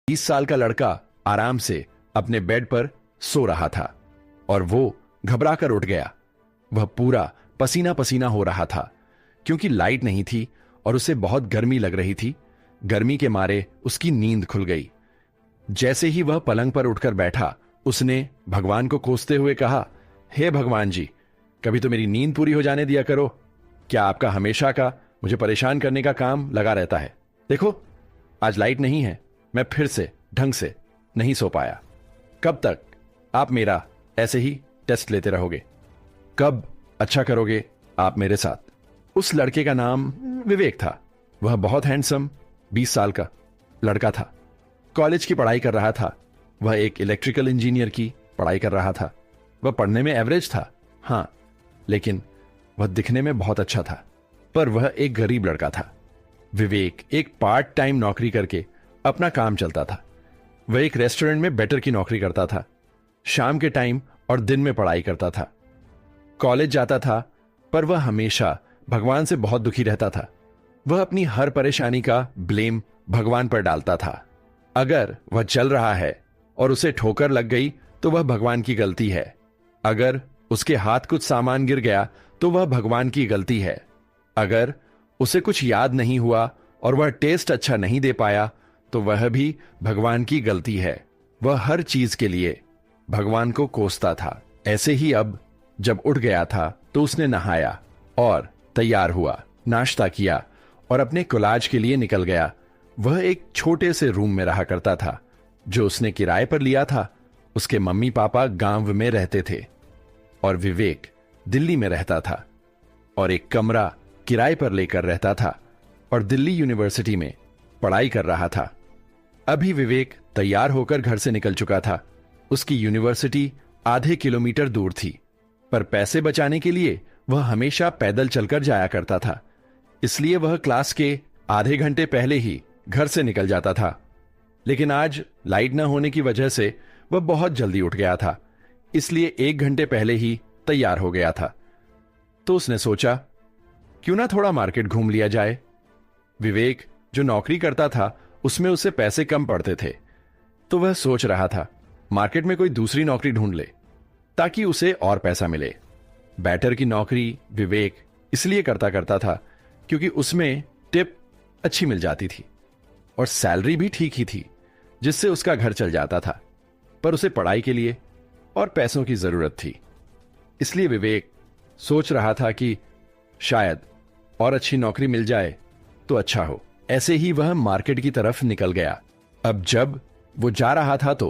20 साल का लड़का आराम से अपने बेड पर सो रहा था और वो घबरा कर उठ गया। वह पूरा पसीना पसीना हो रहा था क्योंकि लाइट नहीं थी और उसे बहुत गर्मी लग रही थी। गर्मी के मारे उसकी नींद खुल गई। जैसे ही वह पलंग पर उठकर बैठा, उसने भगवान को कोसते हुए कहा, हे भगवान जी, कभी तो मेरी नींद पूरी हो जाने दिया करो। क्या आपका हमेशा का मुझे परेशान करने का काम लगा रहता है? देखो, आज लाइट नहीं है, मैं फिर से ढंग से नहीं सो पाया। कब तक आप मेरा ऐसे ही टेस्ट लेते रहोगे? कब अच्छा करोगे आप मेरे साथ? उस लड़के का नाम विवेक था। वह बहुत हैंडसम 20 साल का लड़का था। कॉलेज की पढ़ाई कर रहा था। वह एक इलेक्ट्रिकल इंजीनियर की पढ़ाई कर रहा था। वह पढ़ने में एवरेज था, हां, लेकिन वह दिखने में बहुत अच्छा था। पर वह एक गरीब लड़का था। विवेक एक पार्ट टाइम नौकरी करके अपना काम चलता था। वह एक रेस्टोरेंट में वेटर की नौकरी करता था। शाम के टाइम और दिन में पढ़ाई करता था। कॉलेज जाता था, पर वह हमेशा भगवान से बहुत दुखी रहता था। वह अपनी हर परेशानी का ब्लेम भगवान पर डालता था। अगर वह चल रहा है और उसे ठोकर लग गई तो वह भगवान की गलती है। अगर उसके हाथ कुछ सामान गिर गया तो वह भगवान की गलती है। अगर उसे कुछ याद नहीं हुआ और वह टेस्ट अच्छा नहीं दे पाया तो वह भी भगवान की गलती है। वह हर चीज के लिए भगवान को कोसता था। ऐसे ही अब जब उठ गया था तो उसने नहाया और तैयार हुआ, नाश्ता किया और अपने कॉलेज के लिए निकल गया। वह एक छोटे से रूम में रहा करता था जो उसने किराए पर लिया था। उसके मम्मी पापा गांव में रहते थे और विवेक दिल्ली में रहता था और एक कमरा किराए पर लेकर रहता था और दिल्ली यूनिवर्सिटी में पढ़ाई कर रहा था। अभी विवेक तैयार होकर घर से निकल चुका था। उसकी यूनिवर्सिटी आधे किलोमीटर दूर थी, पर पैसे बचाने के लिए वह हमेशा पैदल चलकर जाया करता था। इसलिए वह क्लास के आधे घंटे पहले ही घर से निकल जाता था। लेकिन आज लाइट न होने की वजह से वह बहुत जल्दी उठ गया था, इसलिए 1 घंटे पहले ही तैयार हो गया था। तो उसने सोचा, क्यों ना थोड़ा मार्केट घूम लिया जाए। विवेक जो नौकरी करता था उसमें उसे पैसे कम पड़ते थे, तो वह सोच रहा था मार्केट में कोई दूसरी नौकरी ढूंढ ले ताकि उसे और पैसा मिले। बैटर की नौकरी विवेक इसलिए करता था क्योंकि उसमें टिप अच्छी मिल जाती थी और सैलरी भी ठीक ही थी, जिससे उसका घर चल जाता था। पर उसे पढ़ाई के लिए और पैसों की जरूरत थी, इसलिए विवेक सोच रहा था कि शायद और अच्छी नौकरी मिल जाए तो अच्छा हो। ऐसे ही वह मार्केट की तरफ निकल गया। अब जब वो जा रहा था तो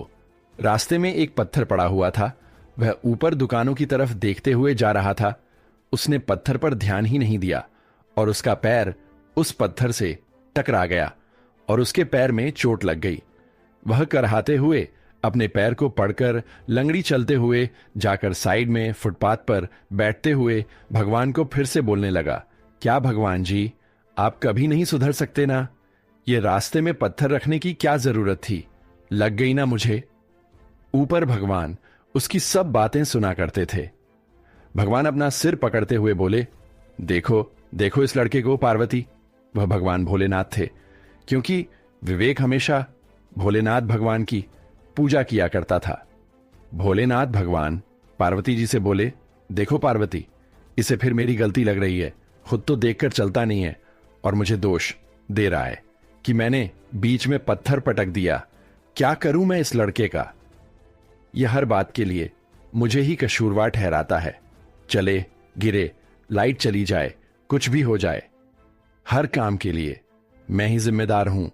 रास्ते में एक पत्थर पड़ा हुआ था। वह ऊपर दुकानों की तरफ देखते हुए जा रहा था। उसने पत्थर पर ध्यान ही नहीं दिया और उसका पैर उस पत्थर से टकरा गया और उसके पैर में चोट लग गई। वह करहाते हुए अपने पैर को पड़कर लंगड़ी चलते हुए जाकर साइड में फुटपाथ पर बैठते हुए भगवान को फिर से बोलने लगा, क्या भगवान जी, आप कभी नहीं सुधर सकते ना? ये रास्ते में पत्थर रखने की क्या जरूरत थी? लग गई ना मुझे। ऊपर भगवान उसकी सब बातें सुना करते थे। भगवान अपना सिर पकड़ते हुए बोले, देखो देखो इस लड़के को पार्वती। वह भगवान भोलेनाथ थे, क्योंकि विवेक हमेशा भोलेनाथ भगवान की पूजा किया करता था। भोलेनाथ भगवान पार्वती जी से बोले, देखो पार्वती, इसे फिर मेरी गलती लग रही है। खुद तो देखकर चलता नहीं है और मुझे दोष दे रहा है कि मैंने बीच में पत्थर पटक दिया। क्या करूं मैं इस लड़के का? यह हर बात के लिए मुझे ही कसूरवार ठहराता है। चले गिरे, लाइट चली जाए, कुछ भी हो जाए, हर काम के लिए मैं ही जिम्मेदार हूं।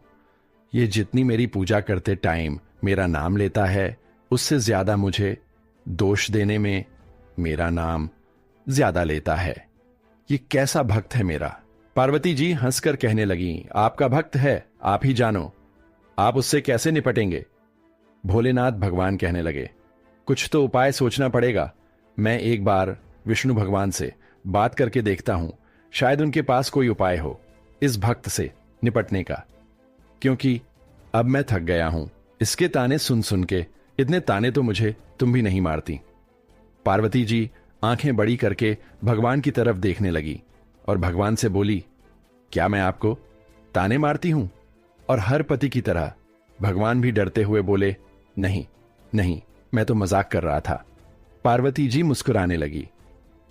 ये जितनी मेरी पूजा करते टाइम मेरा नाम लेता है, उससे ज्यादा मुझे दोष देने में मेरा नाम ज्यादा लेता है। ये कैसा भक्त है मेरा? पार्वती जी हंसकर कहने लगी, आपका भक्त है, आप ही जानो, आप उससे कैसे निपटेंगे? भोलेनाथ भगवान कहने लगे, कुछ तो उपाय सोचना पड़ेगा। मैं एक बार विष्णु भगवान से बात करके देखता हूं, शायद उनके पास कोई उपाय हो इस भक्त से निपटने का, क्योंकि अब मैं थक गया हूं इसके ताने सुन सुन के। इतने ताने तो मुझे तुम भी नहीं मारती। पार्वती जी आंखें बड़ी करके भगवान की तरफ देखने लगी और भगवान से बोली, क्या मैं आपको ताने मारती हूं? और हर पति की तरह भगवान भी डरते हुए बोले, नहीं नहीं, मैं तो मजाक कर रहा था। पार्वती जी मुस्कुराने लगी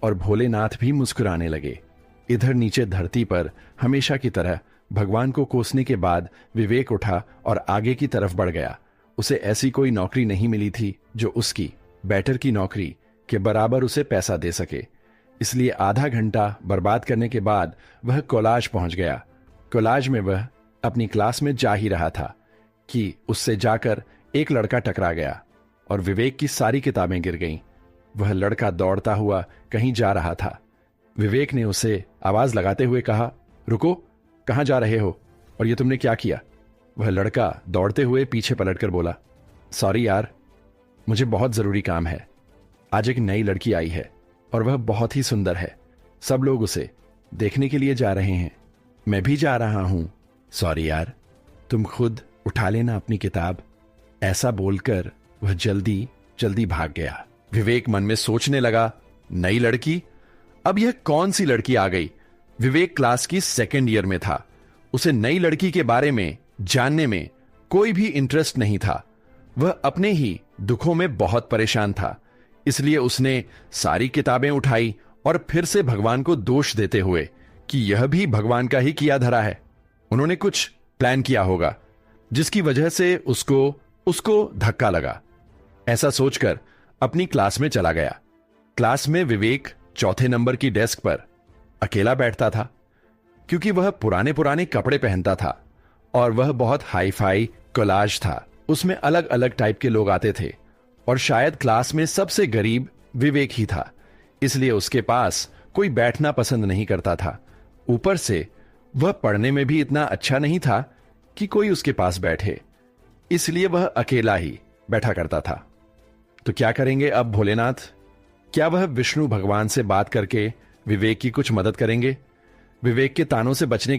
और भोलेनाथ भी मुस्कुराने लगे। इधर नीचे धरती पर हमेशा की तरह भगवान को कोसने के बाद विवेक उठा और आगे की तरफ बढ़ गया। उसे ऐसी कोई नौकरी नहीं मिली थी जो उसकी बैटर की नौकरी के बराबर उसे पैसा दे सके। इसलिए आधा घंटा बर्बाद करने के बाद वह कॉलेज पहुंच गया। कॉलेज में वह अपनी क्लास में जा ही रहा था कि उससे जाकर एक लड़का टकरा गया और विवेक की सारी किताबें गिर गईं। वह लड़का दौड़ता हुआ कहीं जा रहा था। विवेक ने उसे आवाज लगाते हुए कहा, रुको, कहां जा रहे हो और ये तुमने क्या किया? वह लड़का दौड़ते हुए पीछे पलटकर बोला, सॉरी यार, मुझे बहुत जरूरी काम है। आज एक नई लड़की आई है और वह बहुत ही सुंदर है। सब लोग उसे देखने के लिए जा रहे हैं। मैं भी जा रहा हूं। सॉरी यार, तुम खुद उठा लेना अपनी किताब। ऐसा बोलकर वह जल्दी जल्दी भाग गया। विवेक मन में सोचने लगा, नई लड़की? अब यह कौन सी लड़की आ गई? विवेक क्लास की सेकेंड ईयर में था। उसे नई लड़की के बारे में जानने में कोई भी इंटरेस्ट नहीं था। वह अपने ही दुखों में बहुत परेशान था। इसलिए उसने सारी किताबें उठाई और फिर से भगवान को दोष देते हुए कि यह भी भगवान का ही किया धरा है। उन्होंने कुछ प्लान किया होगा जिसकी वजह से उसको धक्का लगा। ऐसा सोचकर अपनी क्लास में चला गया। क्लास में विवेक चौथे नंबर की डेस्क पर अकेला बैठता था क्योंकि वह पुराने पुराने कपड़े पहनता था और वह बहुत हाई फाई कोलाज था। उसमें अलग अलग टाइप के लोग आते थे और शायद क्लास में सबसे गरीब विवेक ही था। इसलिए उसके पास कोई बैठना पसंद नहीं करता था। ऊपर से वह पढ़ने में भी इतना अच्छा नहीं था कि कोई उसके पास बैठे। इसलिए वह अकेला ही बैठा करता था। तो क्या करेंगे अब भोलेनाथ? क्या वह विष्णु भगवान से बात करके विवेक की कुछ मदद करेंगे? विवेक के तानों से बचने की